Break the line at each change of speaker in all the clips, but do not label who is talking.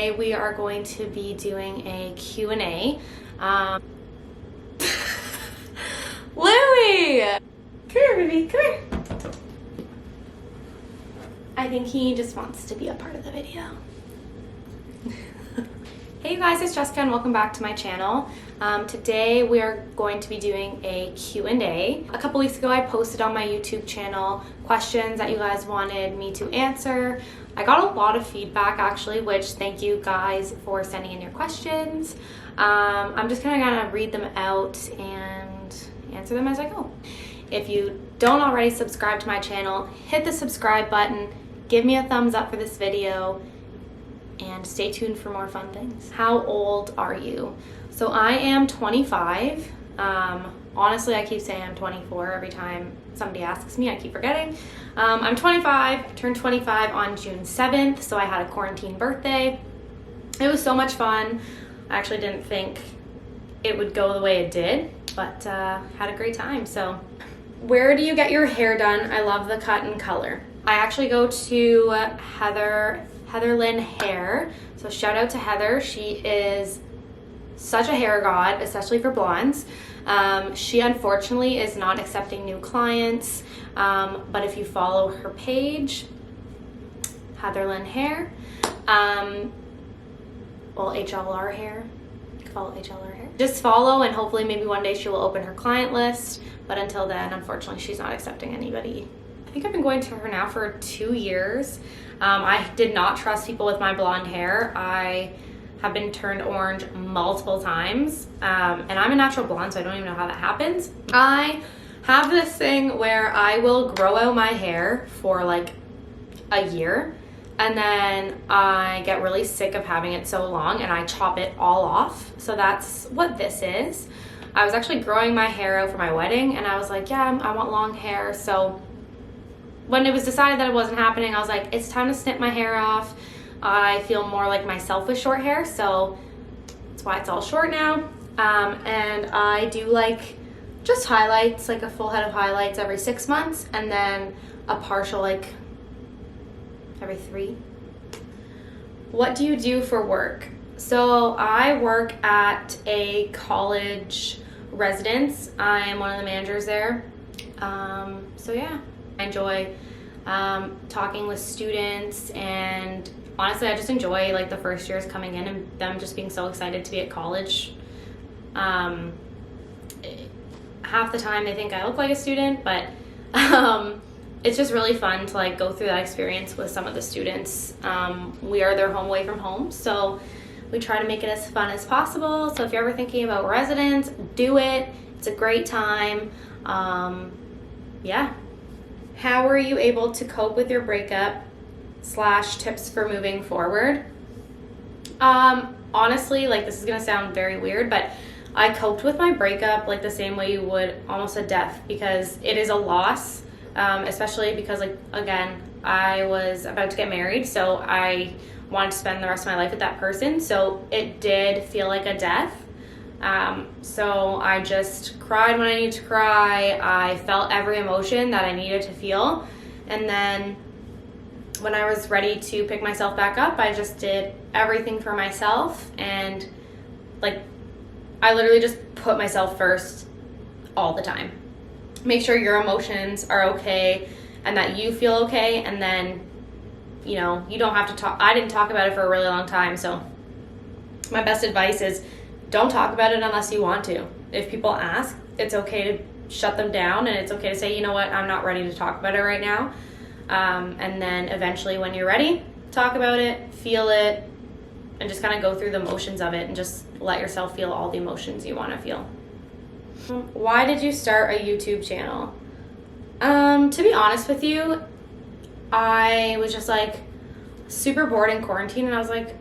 Today we are going to be doing a Q&A. Louie! Come here, baby, come here. I think he just wants to be a part of the video. Hey you guys, it's Jessica and welcome back to my channel. Today we are going to be doing a Q&A. A couple weeks ago I posted on my YouTube channel questions that you guys wanted me to answer. I got a lot of feedback actually, which thank you guys for sending in your questions. I'm just gonna read them out and answer them as I go. If you don't already subscribe to my channel, hit the subscribe button, give me a thumbs up for this video, and stay tuned for more fun things. How old are you? So I am 25. Honestly, I keep saying I'm 24 every time somebody asks me. I keep forgetting. I'm 25, turned 25 on June 7th, so I had a quarantine birthday. It was so much fun. I actually didn't think it would go the way it did, but had a great time. So where do you get your hair done? I love the cut and color. I actually go to Heatherlyn Hair. So shout out to Heather. She is such a hair god, especially for blondes. She unfortunately is not accepting new clients, but if you follow her page, Heatherlyn Hair, well, HLR Hair, you can follow HLR Hair. Just follow and hopefully maybe one day she will open her client list, but until then, unfortunately, she's not accepting anybody. I think I've been going to her now for 2 years. I did not trust people with my blonde hair. I have been turned orange multiple times, and I'm a natural blonde, so I don't even know how that happens. I have this thing where I will grow out my hair for like a year, and then I get really sick of having it so long, and I chop it all off. So that's what this is. I was actually growing my hair out for my wedding, and I was like, yeah, I want long hair. So when it was decided that it wasn't happening, I was like, it's time to snip my hair off. I feel more like myself with short hair, so that's why it's all short now. And I do like just highlights, like a full head of highlights every 6 months, and then a partial like every 3. What do you do for work? So I work at a college residence. I am one of the managers there. So yeah, I enjoy talking with students, and honestly, I just enjoy like the first years coming in and them just being so excited to be at college. Half the time they think I look like a student, but it's just really fun to like go through that experience with some of the students. We are their home away from home, so we try to make it as fun as possible. So if you're ever thinking about residence, do it. It's a great time. Yeah. How were you able to cope with your breakup / tips for moving forward? Honestly, like this is gonna sound very weird, but I coped with my breakup like the same way you would almost a death, because it is a loss, especially because like, again, I was about to get married, so I wanted to spend the rest of my life with that person, so it did feel like a death. So I just cried when I needed to cry. I felt every emotion that I needed to feel, and then when I was ready to pick myself back up, I just did everything for myself, and like I literally just put myself first all the time. Make sure your emotions are okay and that you feel okay, and then you know, you don't have to talk. I didn't talk about it for a really long time, so my best advice is don't talk about it unless you want to. If people ask, it's okay to shut them down, and it's okay to say, you know what, I'm not ready to talk about it right now. And then eventually when you're ready, talk about it, feel it, and just kind of go through the motions of it and just let yourself feel all the emotions you want to feel. Why did you start a YouTube channel? To be honest with you, I was just like super bored in quarantine, and I was like,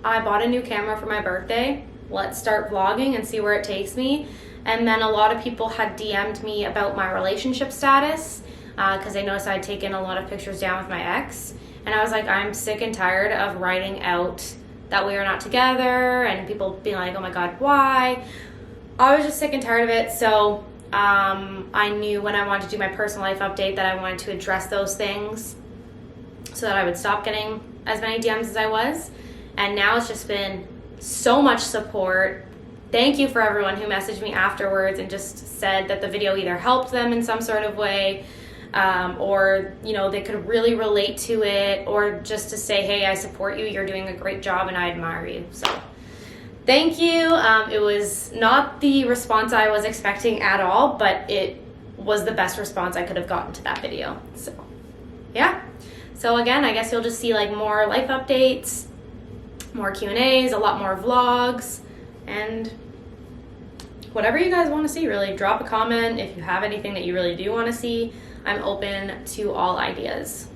I bought a new camera for my birthday. Let's start vlogging and see where it takes me. And then a lot of people had DM'd me about my relationship status, because they noticed I'd taken a lot of pictures down with my ex. And I was like, I'm sick and tired of writing out that we are not together and people being like, oh my God, why? I was just sick and tired of it. So I knew when I wanted to do my personal life update that I wanted to address those things so that I would stop getting as many DMs as I was. And now it's just been so much support. Thank you for everyone who messaged me afterwards and just said that the video either helped them in some sort of way, or they could really relate to it, or just to say, hey, I support you, you're doing a great job and I admire you. So thank you. It was not the response I was expecting at all, but it was the best response I could have gotten to that video. So yeah. So again, I guess you'll just see like more life updates, more Q&As, a lot more vlogs, and whatever you guys want to see, really. Drop a comment if you have anything that you really do want to see. I'm open to all ideas.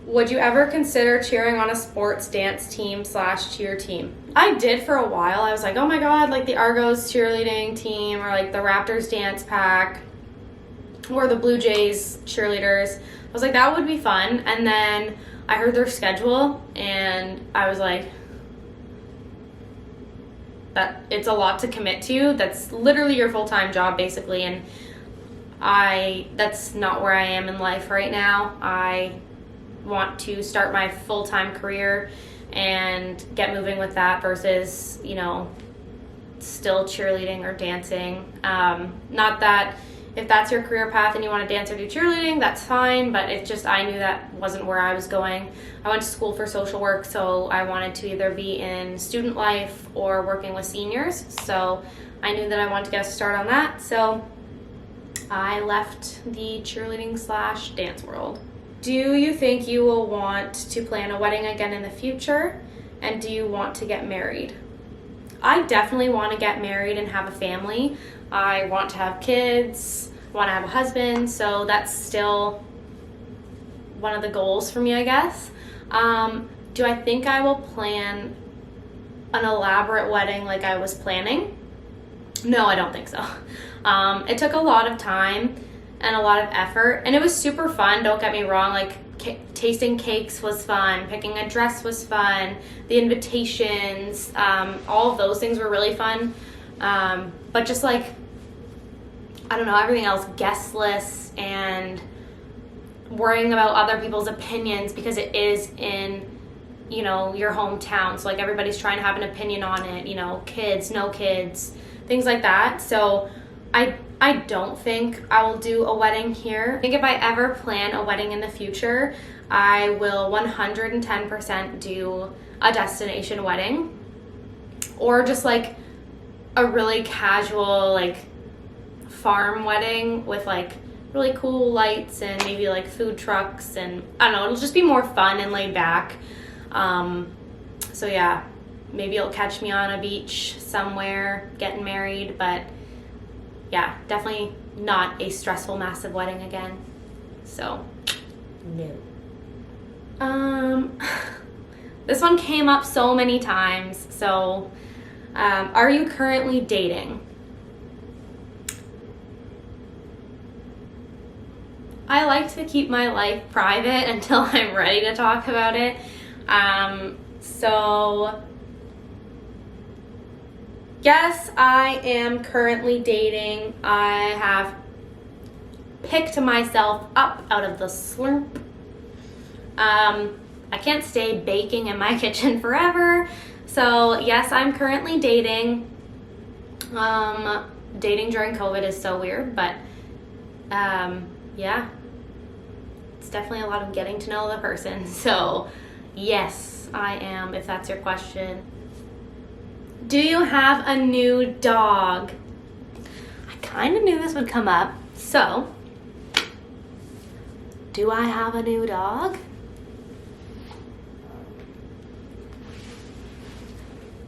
Would you ever consider cheering on a sports dance team / cheer team? I did for a while. I was like, oh my God, like the Argos cheerleading team, or like the Raptors dance pack, or the Blue Jays cheerleaders. I was like, that would be fun. And then I heard their schedule and I was like, that it's a lot to commit to. That's literally your full-time job basically, and that's not where I am in life right now. I want to start my full-time career and get moving with that versus still cheerleading or dancing. Not that if that's your career path and you want to dance or do cheerleading, that's fine, but it's just I knew that wasn't where I was going. I went to school for social work, so I wanted to either be in student life or working with seniors. So I knew that I wanted to get a start on that. So I left the cheerleading / dance world. Do you think you will want to plan a wedding again in the future? And do you want to get married? I definitely want to get married and have a family. I want to have kids, want to have a husband, so that's still one of the goals for me, I guess. Do I think I will plan an elaborate wedding like I was planning? No, I don't think so. It took a lot of time and a lot of effort, and it was super fun, don't get me wrong. Like tasting cakes was fun, picking a dress was fun, the invitations, all of those things were really fun. But just like, I don't know, everything else, guest lists and worrying about other people's opinions, because it is in, your hometown. So like everybody's trying to have an opinion on it, kids, no kids, things like that. So I don't think I will do a wedding here. I think if I ever plan a wedding in the future, I will 110% do a destination wedding, or just like a really casual like farm wedding with like really cool lights and maybe like food trucks, and I don't know, it'll just be more fun and laid back. So yeah, maybe you'll catch me on a beach somewhere getting married, but yeah, definitely not a stressful massive wedding again. So no. This one came up so many times. So are you currently dating? I like to keep my life private until I'm ready to talk about it. So yes, I am currently dating. I have picked myself up out of the slump. I can't stay baking in my kitchen forever. So yes, I'm currently dating. Dating during COVID is so weird, but yeah, it's definitely a lot of getting to know the person. So yes, I am, if that's your question. Do you have a new dog? I kind of knew this would come up. So, do I have a new dog?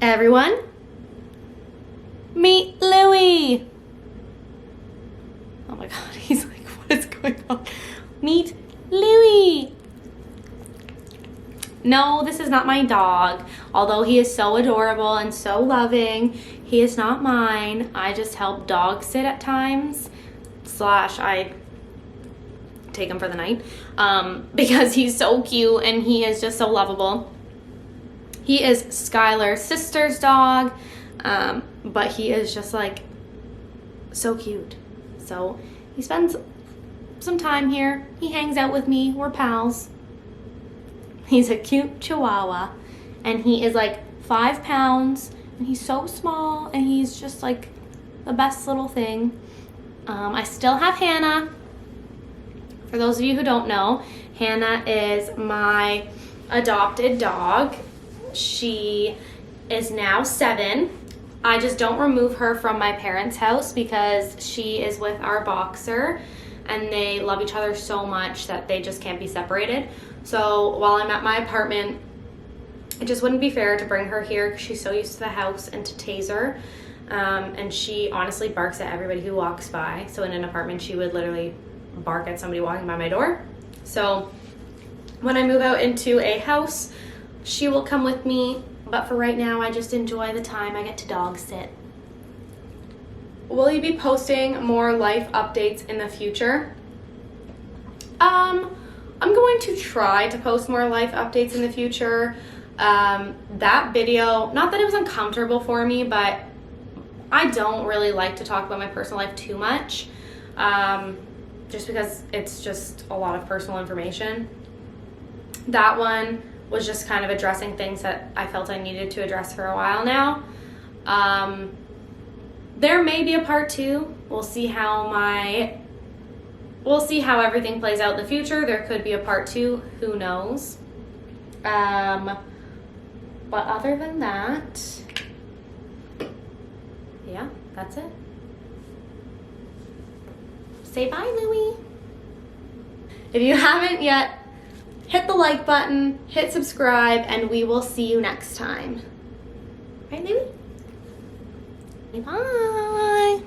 Everyone, meet Louie. Oh my God, he's like, what is going on? Meet Louie. No, this is not my dog. Although he is so adorable and so loving, he is not mine. I just help dog sit at times. / I take him for the night. Because he's so cute and he is just so lovable. He is Skylar's sister's dog. But he is just like so cute. So he spends some time here. He hangs out with me. We're pals. He's a cute Chihuahua, and he is like 5 pounds, and he's so small, and he's just like the best little thing. I still have Hannah. For those of you who don't know, Hannah is my adopted dog. She is now 7. I just don't remove her from my parents' house because she is with our boxer, and they love each other so much that they just can't be separated. So while I'm at my apartment, it just wouldn't be fair to bring her here because she's so used to the house and to Taser. And she honestly barks at everybody who walks by. So in an apartment, she would literally bark at somebody walking by my door. So when I move out into a house, she will come with me. But for right now, I just enjoy the time I get to dog sit. Will you be posting more life updates in the future? I'm going to try to post more life updates in the future. That video, not that it was uncomfortable for me, but I don't really like to talk about my personal life too much, just because it's just a lot of personal information. That one was just kind of addressing things that I felt I needed to address for a while now. There may be a part 2. We'll see how everything plays out in the future. There could be a part 2, who knows. But other than that, yeah, that's it. Say bye, Louie. If you haven't yet, hit the like button, hit subscribe, and we will see you next time. Right, Louie? Bye.